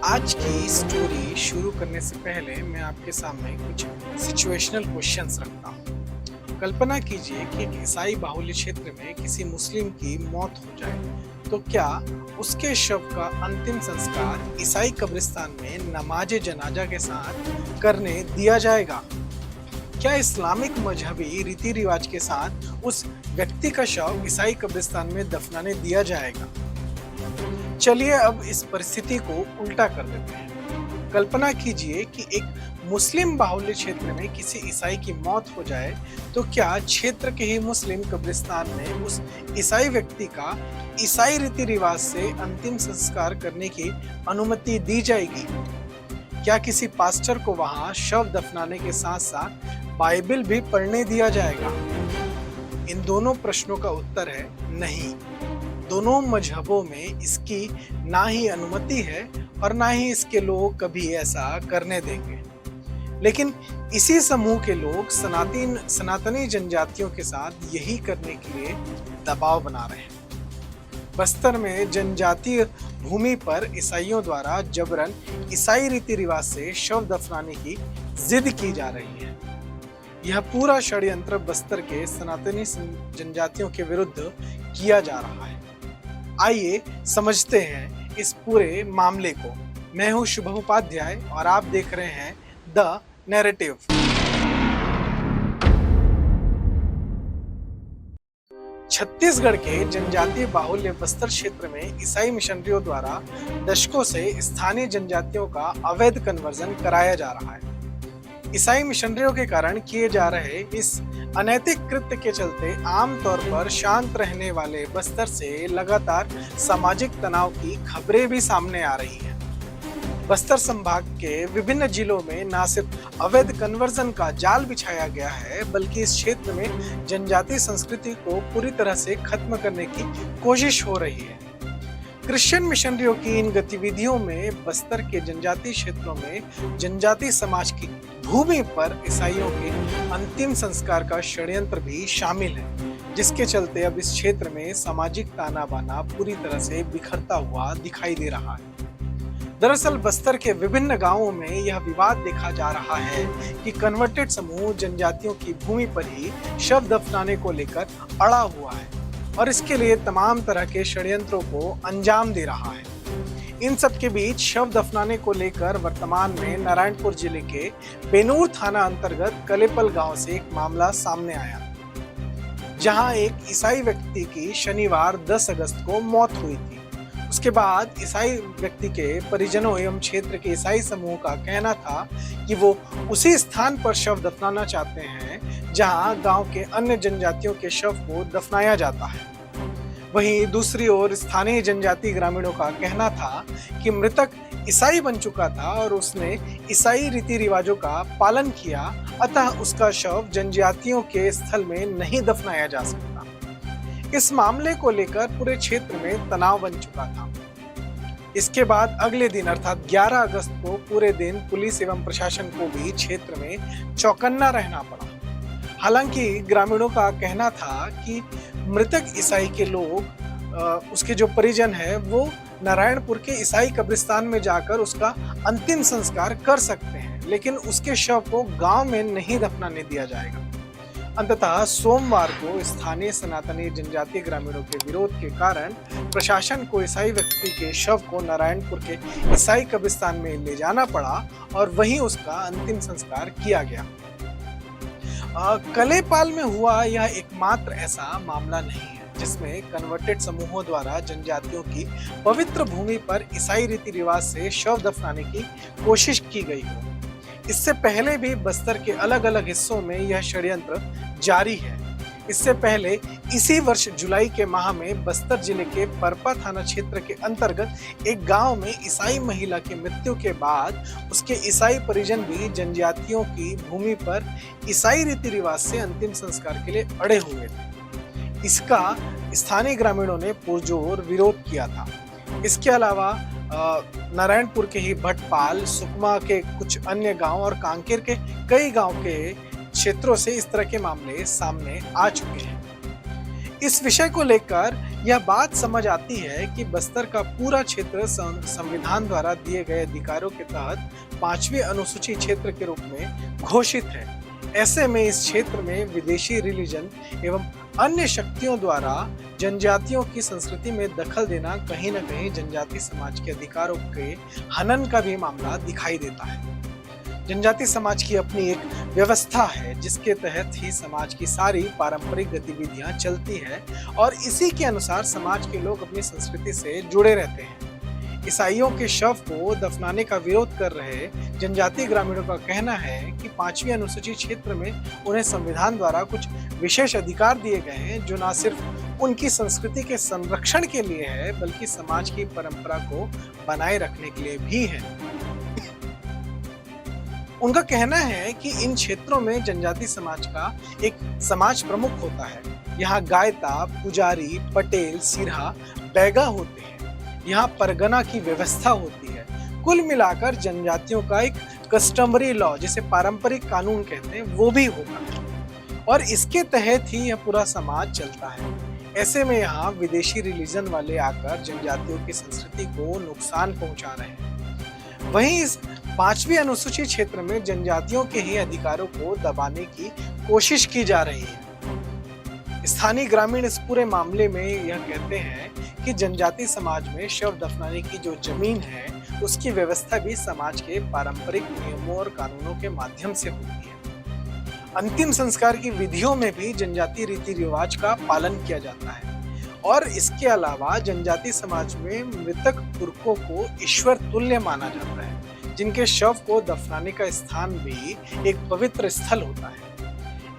आज की स्टोरी शुरू करने से पहले मैं आपके सामने कुछ सिचुएशनल क्वेश्चंस रखता हूँ। कल्पना कीजिए कि एक ईसाई बाहुल्य क्षेत्र में किसी मुस्लिम की मौत हो जाए, तो क्या उसके शव का अंतिम संस्कार ईसाई कब्रिस्तान में नमाज जनाजा के साथ करने दिया जाएगा? क्या इस्लामिक मजहबी रीति रिवाज के साथ उस व्यक्ति का शव ईसाई कब्रिस्तान में दफनाने दिया जाएगा? चलिए अब इस परिस्थिति को उल्टा कर देते हैं। कल्पना कीजिए कि एक मुस्लिम बाहुल्य क्षेत्र में किसी ईसाई की मौत हो जाए, तो क्या क्षेत्र के ही मुस्लिम कब्रिस्तान में उस ईसाई व्यक्ति का ईसाई रीति रिवाज से अंतिम संस्कार करने की अनुमति दी जाएगी? क्या किसी पास्टर को वहां शव दफनाने के साथ साथ बाइबल भी पढ़ने दिया जाएगा? इन दोनों प्रश्नों का उत्तर है नहीं। दोनों मजहबों में इसकी ना ही अनुमति है और ना ही इसके लोग कभी ऐसा करने देंगे। लेकिन इसी समूह के लोग सनातनी जनजातियों के साथ यही करने के लिए दबाव बना रहे हैं। बस्तर में जनजातीय भूमि पर ईसाइयों द्वारा जबरन ईसाई रीति रिवाज से शव दफनाने की जिद की जा रही है। यह पूरा षड्यंत्र बस्तर के सनातनी जनजातियों के विरुद्ध किया जा रहा है। आइए समझते हैं इस पूरे मामले को। मैं हूं शुभम उपाध्याय और आप देख रहे हैं द नैरेटिव। छत्तीसगढ़ के जनजातीय बाहुल्य बस्तर क्षेत्र में ईसाई मिशनरियों द्वारा दशकों से स्थानीय जनजातियों का अवैध कन्वर्जन कराया जा रहा है। ईसाई मिशनरियों के कारण किए जा रहे इस अनैतिक कृत्य के चलते आमतौर पर शांत रहने वाले बस्तर से लगातार सामाजिक तनाव की खबरें भी सामने आ रही हैं। बस्तर संभाग के विभिन्न जिलों में न सिर्फ अवैध कन्वर्जन का जाल बिछाया गया है, बल्कि इस क्षेत्र में जनजातीय संस्कृति को पूरी तरह से खत्म करने की कोशिश हो रही है। क्रिश्चियन मिशनरियों की इन गतिविधियों में बस्तर के जनजातीय क्षेत्रों में जनजातीय समाज की भूमि पर ईसाइयों के अंतिम संस्कार का षड्यंत्र भी शामिल है, जिसके चलते अब इस क्षेत्र में सामाजिक ताना बाना पूरी तरह से बिखरता हुआ दिखाई दे रहा है। दरअसल बस्तर के विभिन्न गांवों में यह विवाद देखा जा रहा है कि कन्वर्टेड समूह जनजातियों की भूमि पर ही शव दफनाने को लेकर अड़ा हुआ है और इसके लिए तमाम तरह के षड्यंत्रों को अंजाम दे रहा है। इन सब के बीच शव दफनाने को लेकर वर्तमान में नारायणपुर जिले के बेनूर थाना अंतर्गत कलेपल गांव से एक मामला सामने आया, जहां एक ईसाई व्यक्ति की शनिवार 10 अगस्त को मौत हुई थी। उसके बाद ईसाई व्यक्ति के परिजनों एवं क्षेत्र के ईसाई समूह का कहना था कि वो उसी स्थान पर शव दफनाना चाहते हैं जहां गांव के अन्य जनजातियों के शव को दफनाया जाता है। वहीं दूसरी ओर स्थानीय जनजाति ग्रामीणों का कहना था कि मृतक ईसाई बन चुका था और उसने ईसाई रीति रिवाजों का पालन किया, अतः उसका शव जनजातियों के स्थल में नहीं दफनाया जा सकता। इस मामले को लेकर पूरे क्षेत्र में तनाव बन चुका था। इसके बाद अगले दिन अर्थात 11 अगस्त को पूरे दिन पुलिस एवं प्रशासन को भी क्षेत्र में चौकन्ना रहना पड़ा। हालांकि ग्रामीणों का कहना था कि मृतक ईसाई के लोग उसके जो परिजन है वो नारायणपुर के ईसाई कब्रिस्तान में जाकर उसका अंतिम संस्कार कर सकते हैं, लेकिन उसके शव को गांव में नहीं दफनाने दिया जाएगा। अंततः सोमवार को स्थानीय सनातनी जनजातीय ग्रामीणों के विरोध के कारण प्रशासन को ईसाई व्यक्ति के शव को नारायणपुर के ईसाई कब्रिस्तान में ले जाना पड़ा और वहीं उसका अंतिम संस्कार किया गया। कलेपाल में हुआ यह एकमात्र ऐसा मामला नहीं है जिसमें कन्वर्टेड समूहों द्वारा जनजातियों की पवित्र भूमि पर ईसाई रीति रिवाज से शव दफनाने की कोशिश की गई हो। इससे पहले भी बस्तर के अलग अलग हिस्सों में यह षड्यंत्र जारी है। इससे पहले इसी वर्ष जुलाई के माह में बस्तर जिले के परपा थाना क्षेत्र के अंतर्गत एक गांव में ईसाई महिला की मृत्यु के बाद उसके ईसाई परिजन भी जनजातियों की भूमि पर ईसाई रीति रिवाज से अंतिम संस्कार के लिए अड़े हुए थे। इसका स्थानीय ग्रामीणों ने पुरजोर विरोध किया था। इसके अलावा नारायणपुर के ही भटपाल, सुकमा के कुछ अन्य गांव और कांकेर के कई गांव के क्षेत्रों से इस तरह के मामले सामने आ चुके हैं। इस विषय को लेकर यह बात समझ आती है कि बस्तर का पूरा क्षेत्र संविधान द्वारा दिए गए अधिकारों के तहत 5वीं अनुसूची क्षेत्र के रूप में घोषित है। ऐसे में इस क्षेत्र में विदेशी रिलीजन एवं अन्य शक्तियों द्वारा जनजातियों की संस्कृति में दखल देना कहीं न कहीं जनजाति समाज के अधिकारों के हनन का भी मामला दिखाई देता है। जनजाति समाज की अपनी एक व्यवस्था है जिसके तहत ही समाज की सारी पारंपरिक गतिविधियां चलती है और इसी के अनुसार समाज के लोग अपनी संस्कृति से जुड़े रहते हैं। ईसाइयों के शव को दफनाने का विरोध कर रहे जनजातीय ग्रामीणों का कहना है कि 5वीं अनुसूची क्षेत्र में उन्हें संविधान द्वारा कुछ विशेष अधिकार दिए गए हैं जो न सिर्फ उनकी संस्कृति के संरक्षण के लिए है बल्कि समाज की परंपरा को बनाए रखने के लिए भी है। उनका कहना है कि इन क्षेत्रों में जनजाति समाज का एक समाज प्रमुख होता है। यहाँ गायता, पुजारी, पटेल, सिरहा, बैगा होते हैं। यहाँ परगना की व्यवस्था होती है। कुल मिलाकर जनजातियों का एक कस्टमरी लॉ जिसे पारंपरिक कानून कहते हैं वो भी होता है और इसके तहत ही यह पूरा समाज चलता है। ऐसे में यहाँ विदेशी रिलीजन वाले आकर जनजातियों की संस्कृति को नुकसान पहुंचा रहे हैं। वहीं इस 5वीं अनुसूची क्षेत्र में जनजातियों के ही अधिकारों को दबाने की कोशिश की जा रही है। स्थानीय ग्रामीण इस पूरे मामले में यह कहते हैं कि जनजाति समाज में शव दफनाने की जो जमीन है उसकी व्यवस्था भी समाज के पारंपरिक नियमों और कानूनों के माध्यम से होती है। अंतिम संस्कार की विधियों में भी जनजाति रीति रिवाज का पालन किया जाता है और इसके अलावा जनजाति समाज में मृतक पुरखों को ईश्वर तुल्य माना जाता है, जिनके शव को दफनाने का स्थान भी एक पवित्र स्थल होता है।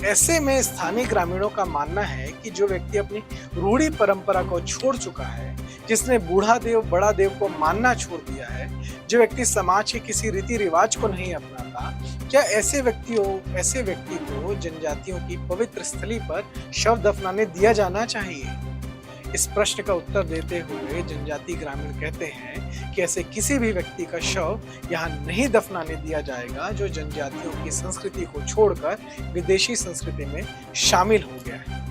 ऐसे में स्थानीय ग्रामीणों का मानना है कि जो व्यक्ति अपनी रूढ़ी परंपरा को छोड़ चुका है, जिसने बूढ़ा देव बड़ा देव को मानना छोड़ दिया है, जो व्यक्ति समाज के किसी रीति रिवाज को नहीं अपनाता, क्या ऐसे व्यक्ति को जनजातियों की पवित्र स्थली पर शव दफनाने दिया जाना चाहिए? इस प्रश्न का उत्तर देते हुए जनजाति ग्रामीण कहते हैं कि ऐसे किसी भी व्यक्ति का शव यहाँ नहीं दफनाने दिया जाएगा जो जनजातियों की संस्कृति को छोड़कर विदेशी संस्कृति में शामिल हो गया है।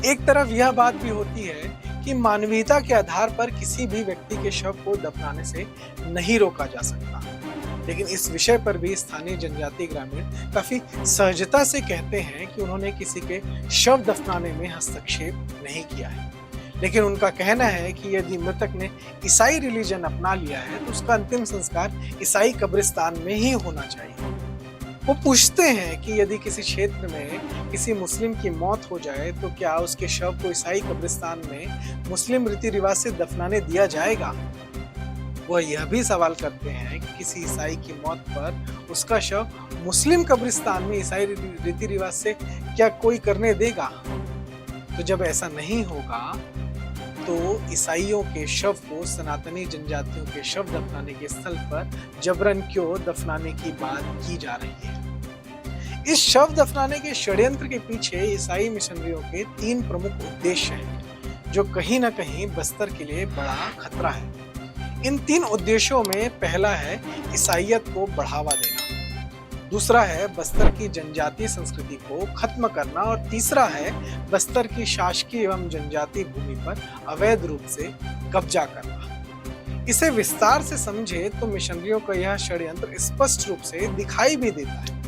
एक तरफ यह बात भी होती है कि मानवीयता के आधार पर किसी भी व्यक्ति के शव को दफनाने से नहीं रोका जा सकता, लेकिन इस विषय पर भी स्थानीय जनजाति ग्रामीण काफी सहजता से कहते हैं कि उन्होंने किसी के शव दफनाने में हस्तक्षेप नहीं किया है। लेकिन उनका कहना है कि यदि मृतक ने ईसाई रिलीजन अपना लिया है तो उसका अंतिम संस्कार ईसाई कब्रिस्तान में ही होना चाहिए। वो पूछते हैं कि यदि किसी क्षेत्र में किसी मुस्लिम की मौत हो जाए तो क्या उसके शव को ईसाई कब्रिस्तान में मुस्लिम रीति रिवाज से दफनाने दिया जाएगा? वह यह भी सवाल करते हैं कि किसी ईसाई की मौत पर उसका शव मुस्लिम कब्रिस्तान में ईसाई रीति रिवाज से क्या कोई करने देगा? तो जब ऐसा नहीं होगा तो ईसाइयों के शव को सनातनी जनजातियों के शव दफनाने के स्थल पर जबरन क्यों दफनाने की बात की जा रही है? इस शव दफनाने के षड्यंत्र के पीछे ईसाई मिशनरियों के 3 प्रमुख उद्देश्य हैं जो कहीं न कहीं बस्तर के लिए बड़ा खतरा है। इन 3 उद्देश्यों में पहला है ईसाईयत को बढ़ावा देना, दूसरा है बस्तर की जनजातीय संस्कृति को खत्म करना और तीसरा है बस्तर की शासकीय एवं जनजातीय भूमि पर अवैध रूप से कब्जा करना। इसे विस्तार से समझे तो मिशनरियों का यह षड्यंत्र स्पष्ट रूप से दिखाई भी देता है।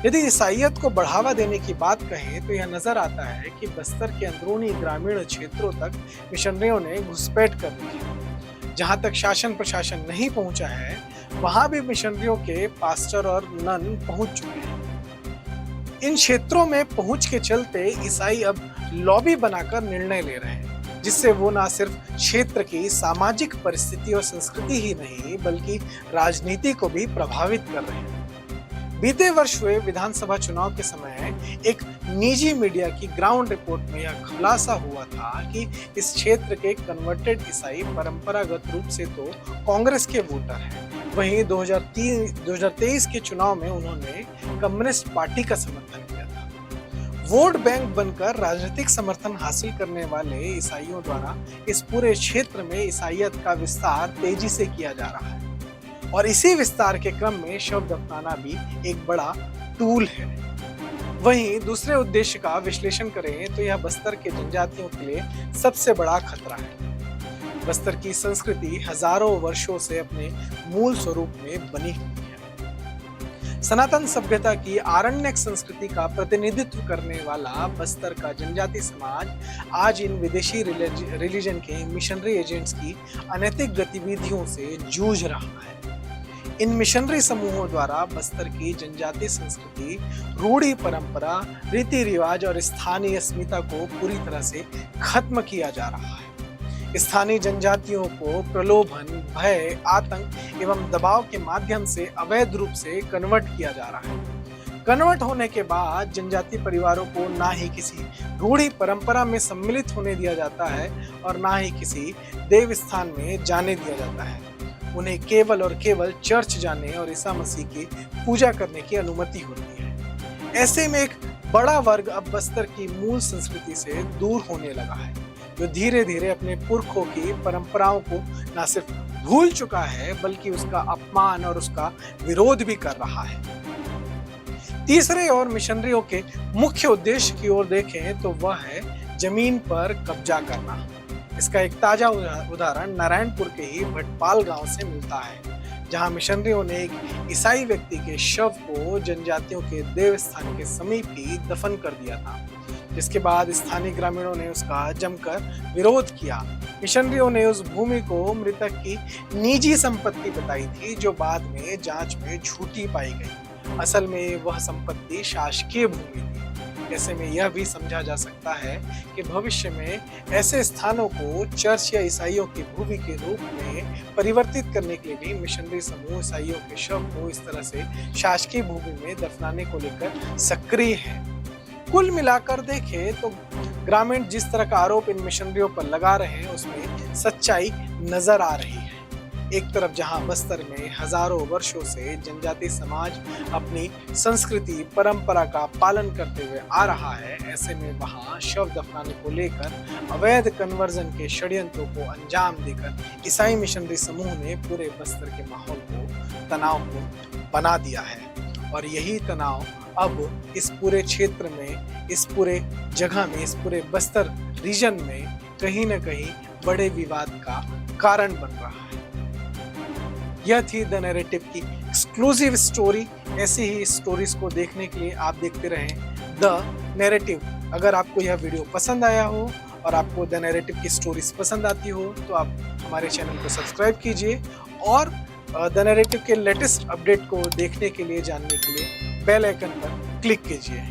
यदि ईसाईयत को बढ़ावा देने की बात कहें तो यह नजर आता है कि बस्तर के अंदरूनी ग्रामीण क्षेत्रों तक मिशनरियों ने घुसपैठ कर दी है। जहां तक शासन प्रशासन नहीं पहुंचा है वहां भी मिशनरियों के पास्टर और नन पहुंच चुके हैं। इन क्षेत्रों में पहुंच के चलते ईसाई अब लॉबी बनाकर निर्णय ले रहे हैं, जिससे वो न सिर्फ क्षेत्र की सामाजिक परिस्थिति और संस्कृति ही नहीं बल्कि राजनीति को भी प्रभावित कर रहे हैं। बीते वर्ष हुए विधानसभा चुनाव के समय एक निजी मीडिया की ग्राउंड रिपोर्ट में यह खुलासा हुआ था कि इस क्षेत्र के कन्वर्टेड ईसाई परंपरागत रूप से तो कांग्रेस के वोटर हैं, वहीं 2023 के चुनाव में उन्होंने कम्युनिस्ट पार्टी का समर्थन किया था। वोट बैंक बनकर राजनीतिक समर्थन हासिल करने वाले ईसाइयों द्वारा इस पूरे क्षेत्र में ईसाईयत का विस्तार तेजी से किया जा रहा है और इसी विस्तार के क्रम में शव दफनाना भी एक बड़ा टूल है। वहीं दूसरे उद्देश्य का विश्लेषण करें तो यह बस्तर के जनजातियों के लिए सबसे बड़ा खतरा है। बस्तर की संस्कृति हजारों वर्षों से अपने मूल स्वरूप में बनी हुई है। सनातन सभ्यता की आरण्यक संस्कृति का प्रतिनिधित्व करने वाला बस्तर का जनजाति समाज आज इन विदेशी रिलीजन के मिशनरी एजेंट्स की अनैतिक गतिविधियों से जूझ रहा है। इन मिशनरी समूहों द्वारा बस्तर की जनजातीय संस्कृति, रूढ़ी परंपरा, रीति रिवाज और स्थानीय अस्मिता को पूरी तरह से खत्म किया जा रहा है। स्थानीय जनजातियों को प्रलोभन, भय, आतंक एवं दबाव के माध्यम से अवैध रूप से कन्वर्ट किया जा रहा है। कन्वर्ट होने के बाद जनजातीय परिवारों को ना ही किसी रूढ़ी परंपरा में सम्मिलित होने दिया जाता है और ना ही किसी देव स्थान में जाने दिया जाता है। उन्हें केवल और केवल चर्च जाने और ईसा मसीह की पूजा करने की अनुमति होती है। ऐसे में एक बड़ा वर्ग अब बस्तर की मूल संस्कृति से दूर होने लगा है, जो धीरे धीरे अपने पुरखों की परंपराओं को न सिर्फ भूल चुका है बल्कि उसका अपमान और उसका विरोध भी कर रहा है। तीसरे और मिशनरियों के मुख्य उद्देश्य की ओर देखें तो वह है जमीन पर कब्जा करना। इसका एक ताजा उदाहरण नारायणपुर के ही भटपाल गांव से मिलता है, जहां मिशनरियों ने एक ईसाई व्यक्ति के शव को जनजातियों के देवस्थान के समीप ही दफन कर दिया था, जिसके बाद स्थानीय ग्रामीणों ने उसका जमकर विरोध किया। मिशनरियों ने उस भूमि को मृतक की निजी संपत्ति बताई थी, जो बाद में जांच में झूठी पाई गई। असल में वह संपत्ति शासकीय भूमि थी। ऐसे में यह भी समझा जा सकता है कि भविष्य में ऐसे स्थानों को चर्च या ईसाइयों की भूमि के रूप में परिवर्तित करने के लिए भी मिशनरी समूह ईसाइयों के शव को इस तरह से शासकीय भूमि में दफनाने को लेकर सक्रिय है। कुल मिलाकर देखें तो ग्रामीण जिस तरह का आरोप इन मिशनरियों पर लगा रहे हैं उसमें सच्चाई नजर आ रही है। एक तरफ जहां बस्तर में हजारों वर्षों से जनजाति समाज अपनी संस्कृति परंपरा का पालन करते हुए आ रहा है, ऐसे में वहां शव दफनाने को लेकर अवैध कन्वर्जन के षड्यंत्रों को अंजाम देकर ईसाई मिशनरी समूह ने पूरे बस्तर के माहौल को तनावपूर्ण बना दिया है। और यही तनाव अब इस पूरे क्षेत्र में, इस पूरे जगह में, इस पूरे बस्तर रीजन में कहीं न कहीं बड़े विवाद का कारण बन रहा है। यह थी द नैरेटिव की एक्सक्लूसिव स्टोरी। ऐसी ही स्टोरीज को देखने के लिए आप देखते रहें द नैरेटिव। अगर आपको यह वीडियो पसंद आया हो और आपको द नैरेटिव की स्टोरीज पसंद आती हो तो आप हमारे चैनल को सब्सक्राइब कीजिए और द नैरेटिव के लेटेस्ट अपडेट को देखने के लिए, जानने के लिए बेल आइकन पर क्लिक कीजिए।